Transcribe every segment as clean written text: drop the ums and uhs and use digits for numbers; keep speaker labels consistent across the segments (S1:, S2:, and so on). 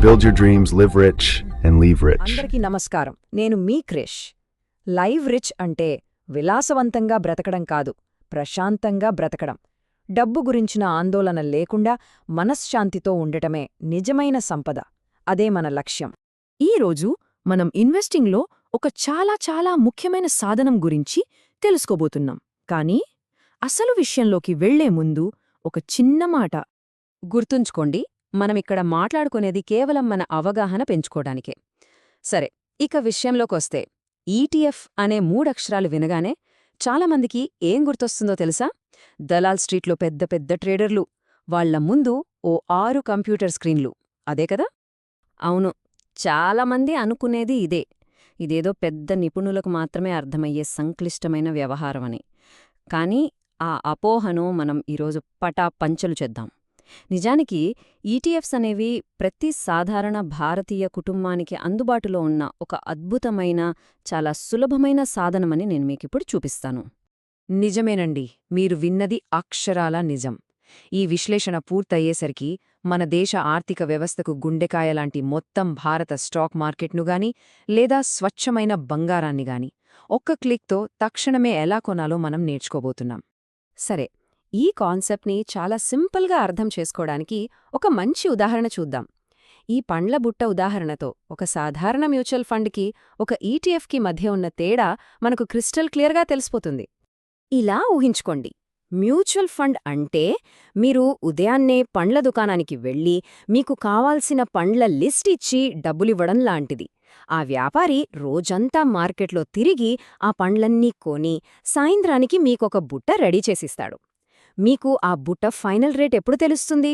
S1: Build your dreams, live rich, and leave rich.
S2: అందరికీ నమస్కారం. నేను మీ క్రిష్. లైవ్ రిచ్ అంటే విలాసవంతంగా బ్రతకడం కాదు, ప్రశాంతంగా బ్రతకడం. డబ్బు గురించిన ఆందోళన లేకుండా మనశ్శాంతితో ఉండటమే నిజమైన సంపద. అదే మన లక్ష్యం. ఈరోజు మనం ఇన్వెస్టింగ్లో ఒక చాలా ముఖ్యమైన సాధనం గురించి తెలుసుకోబోతున్నాం. కానీ అసలు విషయంలోకి వెళ్లే ముందు ఒక చిన్న మాట గుర్తుంచుకోండి. మనమిక్కడ మాట్లాడుకునేది కేవలం మన అవగాహన పెంచుకోవడానికే. సరే, ఇక విషయంలోకొస్తే ఈటీఎఫ్ అనే మూడక్షరాలు వినగానే చాలామందికి ఏం గుర్తొస్తుందో తెలుసా? దలాల్ స్ట్రీట్లో పెద్ద పెద్ద ట్రేడర్లు, వాళ్ల ముందు ఓ 6 కంప్యూటర్ స్క్రీన్లు. అదే కదా? అవును, చాలామంది అనుకునేది ఇదే. ఇదేదో పెద్ద నిపుణులకు మాత్రమే అర్థమయ్యే సంక్లిష్టమైన వ్యవహారమని. కానీ ఆ అపోహను మనం ఈరోజు పటాపంచలు చేద్దాం. నిజానికి ఈటీఎఫ్స్ అనేవి ప్రతి సాధారణ భారతీయ కుటుంబానికి అందుబాటులో ఉన్న ఒక అద్భుతమైన, చాలా సులభమైన సాధనమని నేను మీకిప్పుడు చూపిస్తాను. నిజమేనండి, మీరు విన్నది అక్షరాల నిజం. ఈ విశ్లేషణ పూర్తయ్యేసరికి మన దేశ ఆర్థిక వ్యవస్థకు గుండెకాయలాంటి మొత్తం భారత స్టాక్ మార్కెట్నుగాని లేదా స్వచ్ఛమైన బంగారాన్నిగాని ఒక్క క్లిక్తో తక్షణమే ఎలా కొనాలో మనం నేర్చుకోబోతున్నాం. సరే, ఈ కాన్సెప్ట్ని చాలా సింపుల్గా అర్థం చేసుకోవడానికి ఒక మంచి ఉదాహరణ చూద్దాం. ఈ పండ్ల బుట్ట ఉదాహరణతో ఒక సాధారణ మ్యూచువల్ ఫండ్కి, ఒక ఈటీఎఫ్కి మధ్య ఉన్న తేడా మనకు క్రిస్టల్ క్లియర్గా తెలిసిపోతుంది. ఇలా ఊహించుకోండి, మ్యూచువల్ ఫండ్ అంటే మీరు ఉదయాన్నే పండ్ల దుకాణానికి వెళ్ళి మీకు కావాల్సిన పండ్ల లిస్ట్ ఇచ్చి డబ్బులివ్వడం లాంటిది. ఆ వ్యాపారి రోజంతా మార్కెట్లో తిరిగి ఆ పండ్లన్నీ కొని సాయంత్రానికి మీకొక బుట్ట రెడీ చేసిస్తాడు. మీకు ఆ బుట్ట ఫైనల్ రేట్ ఎప్పుడు తెలుస్తుంది?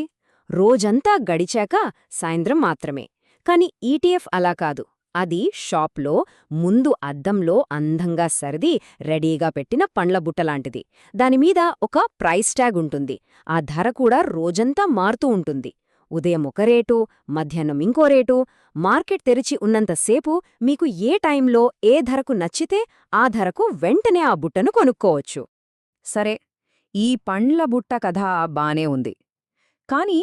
S2: రోజంతా గడిచాక సాయంత్రం మాత్రమే. కాని ఈటీఎఫ్ అలా కాదు. అది షాప్లో ముందు అద్దంలో అందంగా సర్ది రెడీగా పెట్టిన పండ్ల బుట్టలాంటిది. దానిమీద ఒక ప్రైస్ ట్యాగ్ ఉంటుంది. ఆ ధర కూడా రోజంతా మారుతూ ఉంటుంది. ఉదయం ఒక రేటు, మధ్యాహ్నం ఇంకో రేటు. మార్కెట్ తెరిచి ఉన్నంతసేపు మీకు ఏ టైంలో ఏ ధరకు నచ్చితే ఆ ధరకు వెంటనే ఆ బుట్టను కొనుక్కోవచ్చు. సరే, ఈ పండ్ల బుట్ట కథ బానే ఉంది. కాని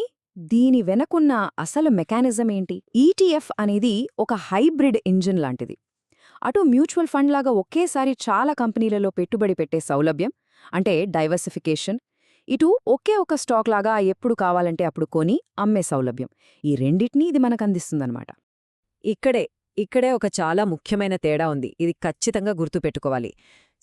S2: దీని వెనకున్న అసలు మెకానిజమేంటి? ఈటీఎఫ్ అనేది ఒక హైబ్రిడ్ ఇంజిన్ లాంటిది. అటు మ్యూచువల్ ఫండ్ లాగా ఒకేసారి చాలా కంపెనీలలో పెట్టుబడి పెట్టే సౌలభ్యం, అంటే డైవర్సిఫికేషన్. ఇటు ఒకే ఒక స్టాక్ లాగా ఎప్పుడు కావాలంటే అప్పుడు కొని అమ్మే సౌలభ్యం. ఈ రెండిటినీ ఇది మనకందిస్తుందన్నమాట. ఇక్కడే ఒక చాలా ముఖ్యమైన తేడా ఉంది. ఇది ఖచ్చితంగా గుర్తుపెట్టుకోవాలి.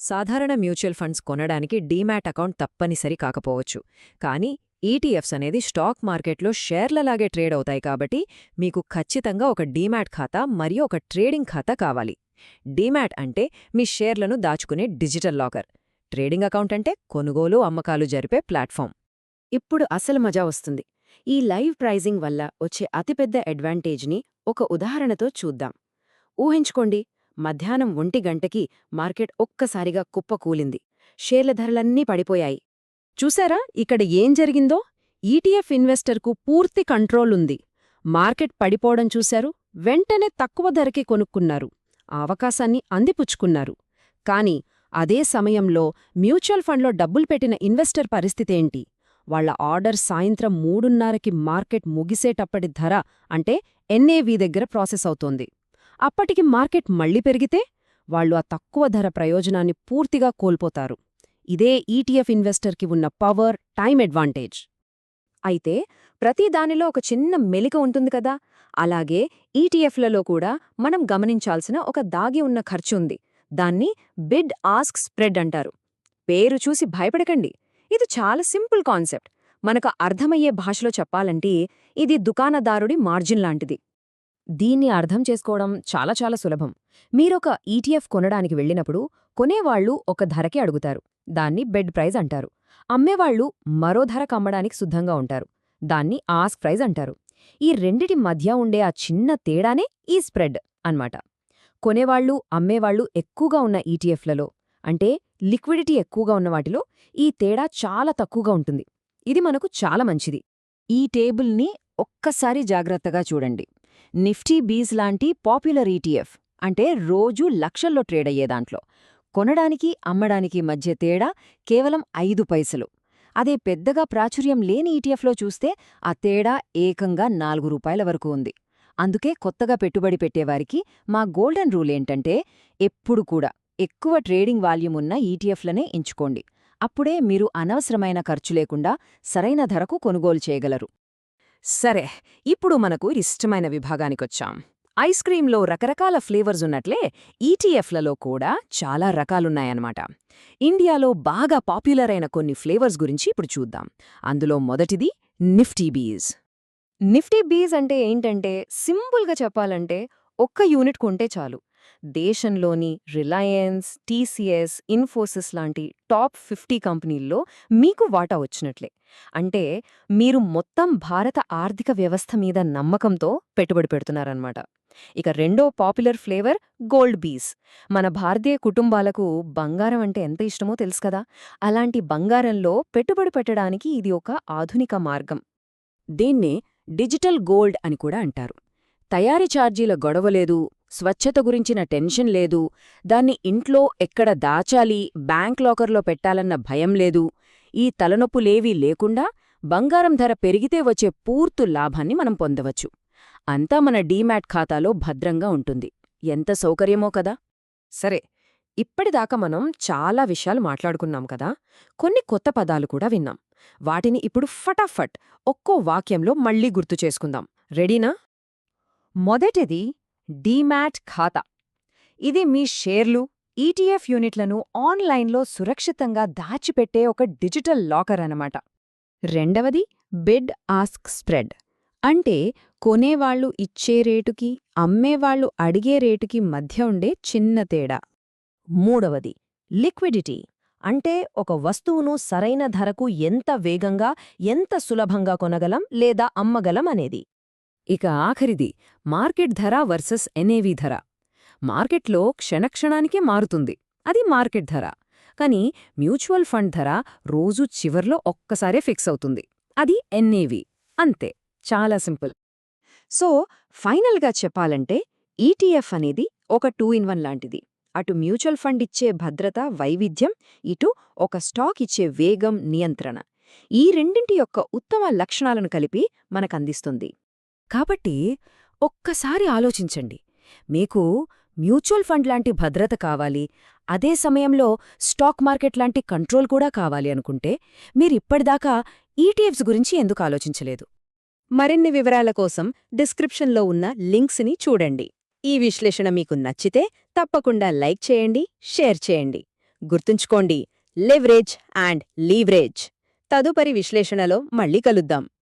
S2: సాధారణ మ్యూచువల్ ఫండ్స్ కొనడానికి డీమ్యాట్ అకౌంట్ తప్పనిసరి కాకపోవచ్చు. కానీ ఈటీఎఫ్స్ అనేది స్టాక్ మార్కెట్లో షేర్లలాగే ట్రేడ్ అవుతాయి కాబట్టి మీకు ఖచ్చితంగా ఒక డీమ్యాట్ ఖాతా మరియు ఒక ట్రేడింగ్ ఖాతా కావాలి. డీమ్యాట్ అంటే మీ షేర్లను దాచుకునే డిజిటల్ లాకర్. ట్రేడింగ్ అకౌంట్ అంటే కొనుగోలు అమ్మకాలు జరిపే ప్లాట్ఫామ్. ఇప్పుడు అసలు మజా వస్తుంది. ఈ లైవ్ ప్రైజింగ్ వల్ల వచ్చే అతిపెద్ద అడ్వాంటేజ్ని ఒక ఉదాహరణతో చూద్దాం. ఊహించుకోండి, మధ్యాహ్నం 1 గంటకి మార్కెట్ ఒక్కసారిగా కుప్పకూలింది. షేర్ల ధరలన్నీ పడిపోయాయి. చూశారా ఇక్కడ ఏం జరిగిందో? ఈటీఎఫ్ ఇన్వెస్టర్కు పూర్తి కంట్రోలుంది. మార్కెట్ పడిపోవడం చూశారు, వెంటనే తక్కువ ధరకి కొనుక్కున్నారు. ఆ అవకాశాన్ని అందిపుచ్చుకున్నారు. కాని అదే సమయంలో మ్యూచువల్ ఫండ్లో డబ్బులు పెట్టిన ఇన్వెస్టర్ పరిస్థితేంటి? వాళ్ల ఆర్డర్ సాయంత్రం 3:30కి మార్కెట్ ముగిసేటప్పటి ధర అంటే ఎన్ఏవి దగ్గర ప్రాసెస్ అవుతోంది. అప్పటికి మార్కెట్ మళ్లీ పెరిగితే వాళ్లు ఆ తక్కువ ధర ప్రయోజనాన్ని పూర్తిగా కోల్పోతారు. ఇదే ఈటీఎఫ్ ఇన్వెస్టర్కి ఉన్న పవర్, టైం అడ్వాంటేజ్. అయితే ప్రతిదానిలో ఒక చిన్న మెలిక ఉంటుంది కదా, అలాగే ఈటీఎఫ్లలో కూడా మనం గమనించాల్సిన ఒక దాగి ఉన్న ఖర్చు ఉంది. దాన్ని బిడ్ ఆస్క్ స్ప్రెడ్ అంటారు. పేరు చూసి భయపడకండి, ఇది చాలా సింపుల్ కాన్సెప్ట్. మనకు అర్థమయ్యే భాషలో చెప్పాలంటే ఇది దుకాణదారుడి మార్జిన్ లాంటిది. దీన్ని అర్థం చేసుకోవడం చాలా సులభం. మీరొక ఈటీఎఫ్ కొనడానికి వెళ్ళినప్పుడు కొనేవాళ్లు ఒక ధరకి అడుగుతారు. దాన్ని బెడ్ ప్రైజ్ అంటారు. అమ్మేవాళ్లు మరో ధరకు అమ్మడానికి సిద్ధంగా ఉంటారు. దాన్ని ఆస్క్ ప్రైజ్ అంటారు. ఈ రెండిటి మధ్య ఉండే ఆ చిన్న తేడానే ఈ స్ప్రెడ్ అన్నమాట. కొనేవాళ్లు, అమ్మేవాళ్లు ఎక్కువగా ఉన్న ఈటీఎఫ్లలో, అంటే లిక్విడిటీ ఎక్కువగా ఉన్న వాటిలో ఈ తేడా చాలా తక్కువగా ఉంటుంది. ఇది మనకు చాలా మంచిది. ఈ టేబుల్ని ఒక్కసారి జాగ్రత్తగా చూడండి. నిఫ్టీ బీస్ లాంటి పాపులర్ ఈటీఎఫ్, అంటే రోజూ లక్షల్లో ట్రేడ్ అయ్యేదాంట్లో కొనడానికి అమ్మడానికి మధ్య తేడా కేవలం 5 పైసలు. అదే పెద్దగా ప్రాచుర్యం లేని ఈటీఎఫ్లో చూస్తే ఆ తేడా ఏకంగా 4 రూపాయల వరకు ఉంది. అందుకే కొత్తగా పెట్టుబడి పెట్టేవారికి మా గోల్డెన్ రూల్ ఏంటంటే ఎప్పుడు కూడా ఎక్కువ ట్రేడింగ్ వాల్యూమ్ ఉన్న ఈటీఎఫ్లనే ఎంచుకోండి. అప్పుడే మీరు అనవసరమైన ఖర్చు లేకుండా సరైన ధరకు కొనుగోలు చేయగలరు. సరే, ఇప్పుడు మనకు ఇష్టమైన విభాగానికొచ్చాం. ఐస్ క్రీంలో రకరకాల ఫ్లేవర్స్ ఉన్నట్లే ఈటీఎఫ్లలో కూడా చాలా రకాలున్నాయన్నమాట. ఇండియాలో బాగా పాపులర్ అయిన కొన్ని ఫ్లేవర్స్ గురించి ఇప్పుడు చూద్దాం. అందులో మొదటిది నిఫ్టీ బీజ్. నిఫ్టీ బీజ్ అంటే ఏంటంటే సింపుల్గా చెప్పాలంటే ఒక్క యూనిట్ కొంటే చాలు. దేశంలోని రిలయన్స్, టీసీఎస్, ఇన్ఫోసిస్ లాంటి టాప్ 50 కంపెనీల్లో మీకు వాటా వచ్చినట్లే. అంటే మీరు మొత్తం భారత ఆర్థిక వ్యవస్థ మీద నమ్మకంతో పెట్టుబడి పెడుతున్నారన్నమాట. ఇక రెండో పాపులర్ ఫ్లేవర్ గోల్డ్ బీజ్. మన భారతీయ కుటుంబాలకు బంగారం అంటే ఎంత ఇష్టమో తెలుసు కదా. అలాంటి బంగారంలో పెట్టుబడి పెట్టడానికి ఇది ఒక ఆధునిక మార్గం. దీన్నే డిజిటల్ గోల్డ్ అని కూడా అంటారు. తయారీ ఛార్జీల గొడవలేదు, స్వచ్ఛత గురించిన టెన్షన్ లేదు, దాన్ని ఇంట్లో ఎక్కడ దాచాలి, బ్యాంక్ లాకర్లో పెట్టాలన్న భయం లేదు. ఈ తలనొప్పులేవీ లేకుండా బంగారం ధర పెరిగితే వచ్చే పూర్తు లాభాన్ని మనం పొందవచ్చు. అంతా మన డీమ్యాట్ ఖాతాలో భద్రంగా ఉంటుంది. ఎంత సౌకర్యమో కదా. సరే, ఇప్పటిదాకా మనం చాలా విషయాలు మాట్లాడుకున్నాం కదా. కొన్ని కొత్త పదాలు కూడా విన్నాం. వాటిని ఇప్పుడు ఫటాఫట్ ఒక్కో వాక్యంలో మళ్ళీ గుర్తు చేసుకుందాం. రెడీనా? మొదటిది డీమ్యాట్ ఖాతా. ఇది మీ షేర్లు, ఈటీఎఫ్ యూనిట్లను ఆన్లైన్లో సురక్షితంగా దాచిపెట్టే ఒక డిజిటల్ లాకర్ అన్నమాట. రెండవది బిడ్ ఆస్క్ స్ప్రెడ్. అంటే కొనేవాళ్లు ఇచ్చే రేటుకి, అమ్మేవాళ్లు అడిగే రేటుకి మధ్య ఉండే చిన్న తేడా. మూడవది లిక్విడిటీ. అంటే ఒక వస్తువును సరైన ధరకు ఎంత వేగంగా, ఎంత సులభంగా కొనగలం లేదా అమ్మగలం అనేది. ఇక ఆఖరిది మార్కెట్ ధర వర్సెస్ ఎన్ఏవి ధర. మార్కెట్లో క్షణక్షణానికే మారుతుంది, అది మార్కెట్ ధర. కాని మ్యూచువల్ ఫండ్ ధర రోజు చివర్లో ఒక్కసారే ఫిక్స్ అవుతుంది, అది ఎన్ఏవి. అంతే, చాలా సింపుల్. సో ఫైనల్గా చెప్పాలంటే ఈటీఎఫ్ అనేది ఒక 2-in-1 లాంటిది. అటు మ్యూచువల్ ఫండ్ ఇచ్చే భద్రత, వైవిధ్యం, ఇటు ఒక స్టాక్ ఇచ్చే వేగం, నియంత్రణ. ఈ రెండింటి యొక్క ఉత్తమ లక్షణాలను కలిపి మనకందిస్తుంది. కాబట్టి ఒక్కసారి ఆలోచించండి. మీకు మ్యూచువల్ ఫండ్ లాంటి భద్రత కావాలి, అదే సమయంలో స్టాక్ మార్కెట్ లాంటి కంట్రోల్ కూడా కావాలి అనుకుంటే మీరిప్పటిదాకా ఈటీఎఫ్స్ గురించి ఎందుకు ఆలోచించలేదు? మరిన్ని వివరాల కోసం డిస్క్రిప్షన్లో ఉన్న లింక్స్ని చూడండి. ఈ విశ్లేషణ మీకు నచ్చితే తప్పకుండా లైక్ చేయండి, షేర్ చేయండి. గుర్తుంచుకోండి, లివరేజ్ అండ్ లీవరేజ్. తదుపరి విశ్లేషణలో మళ్ళీ కలుద్దాం.